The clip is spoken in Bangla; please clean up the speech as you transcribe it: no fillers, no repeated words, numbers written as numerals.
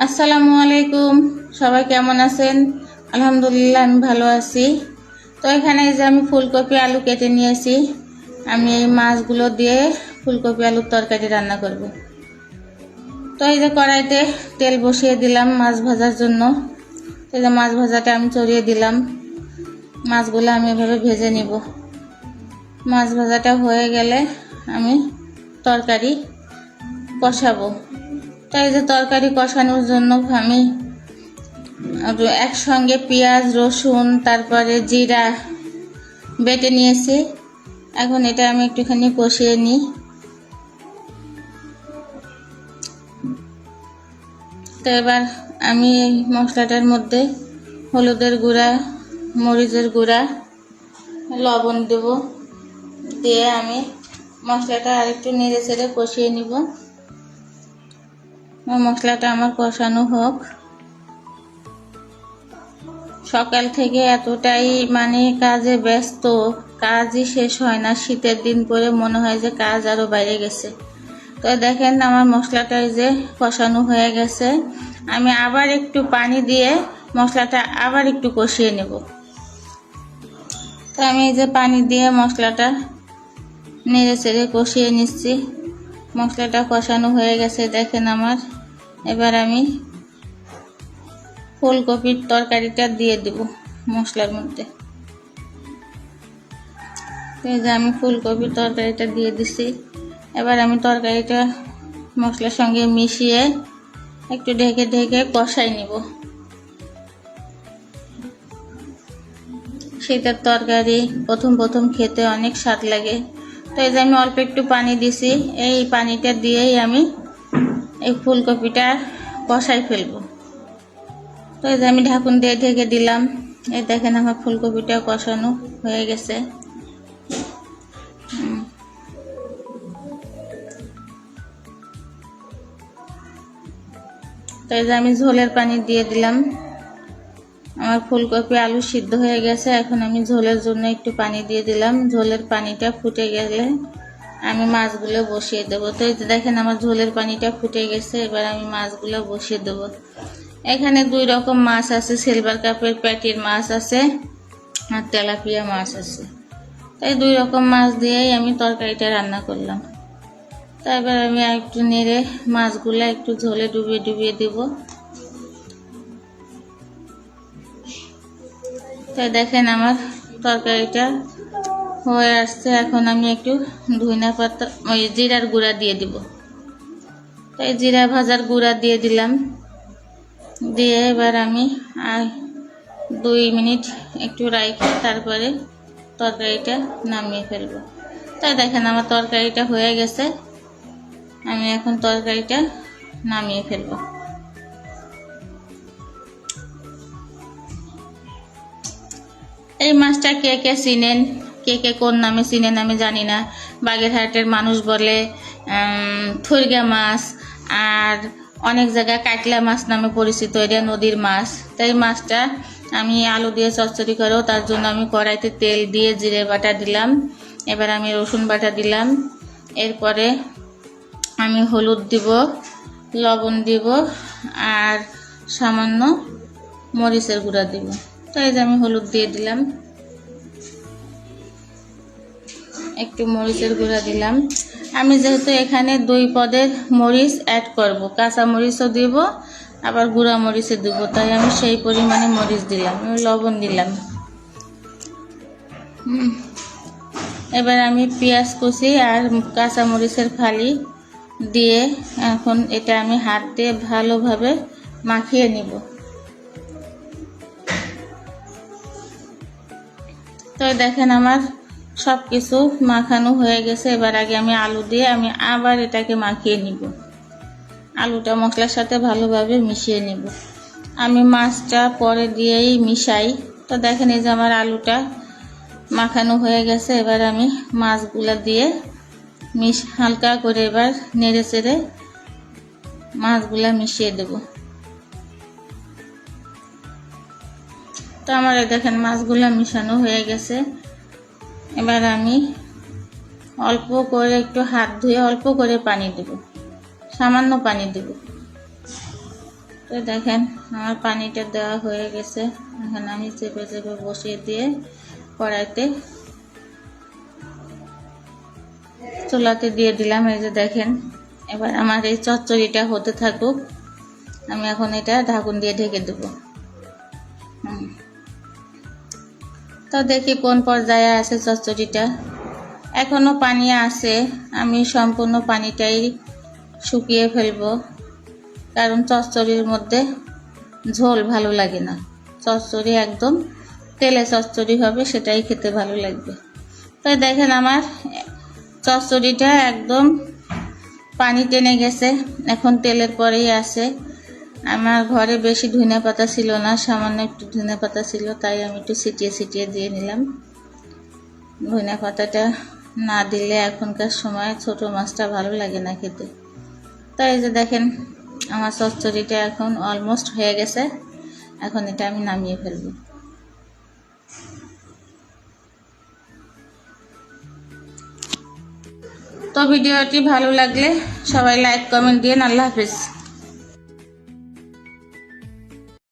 আসসালামু আলাইকুম। সবাই কেমন আছেন? আলহামদুলিল্লাহ আমি ভালো আছি। তো এখানে যে আমি ফুলকপি আলু কেটে নিয়েছি, আমি এই মাছগুলো দিয়ে ফুলকপি আলুর তরকারি রান্না করব। তো এই যে কড়াইতে তেল বসিয়ে দিলাম মাছ ভাজার জন্য। তো এই যে মাছ ভাজাটা আমি চড়িয়ে দিলাম। মাছগুলো আমি এভাবে ভেজে নিব। মাছ ভাজাটা হয়ে গেলে আমি তরকারি কষাবো। তো এই যে তরকারি কষানোর জন্য আমি একসঙ্গে পেঁয়াজ রসুন তারপরে জিরা বেটে নিয়েছি। এখন এটা আমি একটুখানি কষিয়ে নিই। তো এবার আমি এই মশলাটার মধ্যে হলুদের গুঁড়া, মরিচের গুঁড়া, লবণ দেব। দিয়ে আমি মশলাটা আরেকটু নেড়ে চেড়ে কষিয়ে নিব। মশলাটা আমার কষানো হোক। সকাল থেকে এতটাই কাজে ব্যস্ত, কাজই শেষ হয় না। শীতের দিন করে মনে হয় যে কাজ আরো বাইরে গেছে। তো দেখেন আমার মশলাটা যে কষানো হয়ে গেছে। আমি আবার একটু পানি দিয়ে মশলাটা আবার একটু কষিয়ে নেব। তো আমি এই যে পানি দিয়ে মশলাটা নেড়ে চেড়ে কষিয়ে নিচ্ছি। মশলাটা কষানো হয়ে গেছে দেখেন আমার। এবার আমি ফুলকপির তরকারিটা দিয়ে দেব মশলার মধ্যে। এই যে আমি ফুলকপির তরকারিটা দিয়ে দিছি। এবার আমি তরকারিটা মশলার সঙ্গে মিশিয়ে একটু ঢেকে ঢেকে কষাই নিব। শীতের তরকারি প্রথম খেতে অনেক স্বাদ লাগে। তো এই যে আমি অল্প একটু পানি দিছি। এই পানিটা দিয়েই আমি এই ফুলকপিটা কষাই ফেলবো। তো এই যে আমি ঢাকুন দিয়ে ঢেকে দিলাম। এই দেখেন আমার ফুলকপিটা কষানো হয়ে গেছে। তো এই যে আমি ঝোলের পানি দিয়ে দিলাম। আমার ফুলকপি আলু সিদ্ধ হয়ে গেছে। এখন আমি ঝোলের জন্য একটু পানি দিয়ে দিলাম। ঝোলের পানিটা ফুটে গেলে আমি মাছগুলো বসিয়ে দেবো। তো এই যে দেখেন আমার ঝোলের পানিটা ফুটে গেছে। এবার আমি মাছগুলো বসিয়ে দেবো। এখানে 2 রকম মাছ আছে, সিলভার কাপের প্যাটির মাছ আছে আর তেলাপিয়া মাছ আছে। তাই 2 রকম মাছ দিয়েই আমি তরকারিটা রান্না করলাম। তারপর আমি একটু নেড়ে মাছগুলো একটু ঝোলে ডুবিয়ে ডুবিয়ে দেব। তাই দেখেন আমার তরকারিটা হয়ে আসছে। এখন আমি একটু ধনিয়া পাতা জিরার গুঁড়া দিয়ে দিব। তাই জিরা ভাজার গুঁড়া দিয়ে দিলাম। দিয়ে এবার আমি 2 মিনিট একটু রাখি তারপরে তরকারিটা নামিয়ে ফেলবো। তাই দেখেন আমার তরকারিটা হয়ে গেছে। আমি এখন তরকারিটা নামিয়ে ফেলবো। এই মাছটা কে কে চিনেন, কে কোন নামে চিনেন আমি জানি না। বাগেরহাটের মানুষ বলে থৈরগা মাছ, আর অনেক জায়গায় কাটলা মাছ নামে পরিচিত। এটা নদীর মাছ। তাই মাছটা আমি আলু দিয়ে চচ্চড়ি করেও, তার জন্য আমি কড়াইতে তেল দিয়ে জিরে বাটা দিলাম। এবার আমি রসুন বাটা দিলাম। এরপরে আমি হলুদ দিব, লবণ দিব আর সামান্য মরিচের গুঁড়া দিব। তো এই যে আমি হলুদ দিয়ে দিলাম, একটু মরিচের গুঁড়া দিলাম। আমি যেহেতু এখানে 2 পদের মরিচ অ্যাড করব, কাঁচা মরিচও দিব আবার গুঁড়া মরিচও দিব, তাই আমি সেই পরিমাণে মরিচ দিলাম। লবণ দিলাম। এবার আমি পেঁয়াজ কুচি আর কাঁচা মরিচের ফালি দিয়ে এখন এটা আমি হাত দিয়ে ভালোভাবে মাখিয়ে নিব। তো দেখেন আমার সব কিছু মাখানো হয়ে গেছে। এবার আগে আমি আলু দিয়ে আমি আবার এটাকে মাখিয়ে নিব। আলুটা মশলার সাথে ভালোভাবে মিশিয়ে নিব। আমি মাছটা পরে দিয়েই মিশাই। তো দেখেন এই যে আমার আলুটা মাখানো হয়ে গেছে। এবার আমি মাছগুলো দিয়ে হালকা করে এবার নেড়ে চেড়ে মাছগুলা মিশিয়ে দেব। তো আমার দেখেন মাছগুলা মিশানো হয়ে গেছে। এবার আমি অল্প করে একটু হাত ধুয়ে অল্প করে পানি দেব, সামান্য পানি দেব। তো দেখেন আমার পানিটা দেওয়া হয়ে গেছে। এখন আমি চেপে চেপে বসিয়ে দিয়ে কড়াইতে চুলাতে দিয়ে দিলাম। এই যে দেখেন, এবার আমার এই চচ্চড়িটা হতে থাকুক। আমি এখন এটা ঢাকুন দিয়ে ঢেকে দেব। তো দেখি কোন পর্যায়ে আছে চচ্চড়িটা। এখনো পানি আছে, আমি সম্পূর্ণ পানিটাই শুকিয়ে ফেলবো, কারণ চচ্চড়ির মধ্যে ঝোল ভালো লাগে না। চচ্চড়ি একদম তেলে চচ্চড়ি হবে, সেটাই খেতে ভালো লাগবে। তাই দেখেন আমার চচ্চড়িটা একদম পানি টেনে গেছে, এখন তেলের পরেই আছে। আমার ঘরে বেশি ধনিয়া পাতা ছিল না, সামান্য একটু ধনিয়া পাতা ছিল, তাই আমি একটু ছিটিয়ে ছিটিয়ে দিয়ে নিলাম। ধনিয়া পাতাটা না দিলে এখনকার সময় ছোট মাছটা ভালো লাগে না খেতে। তাই যে দেখেন আমার চচ্চড়িটা এখন অলমোস্ট হয়ে গেছে। এখন এটা আমি নামিয়ে ফেলব। তো ভিডিওটি ভালো লাগলে সবাই লাইক কমেন্ট দিন। আল্লাহ হাফেজ।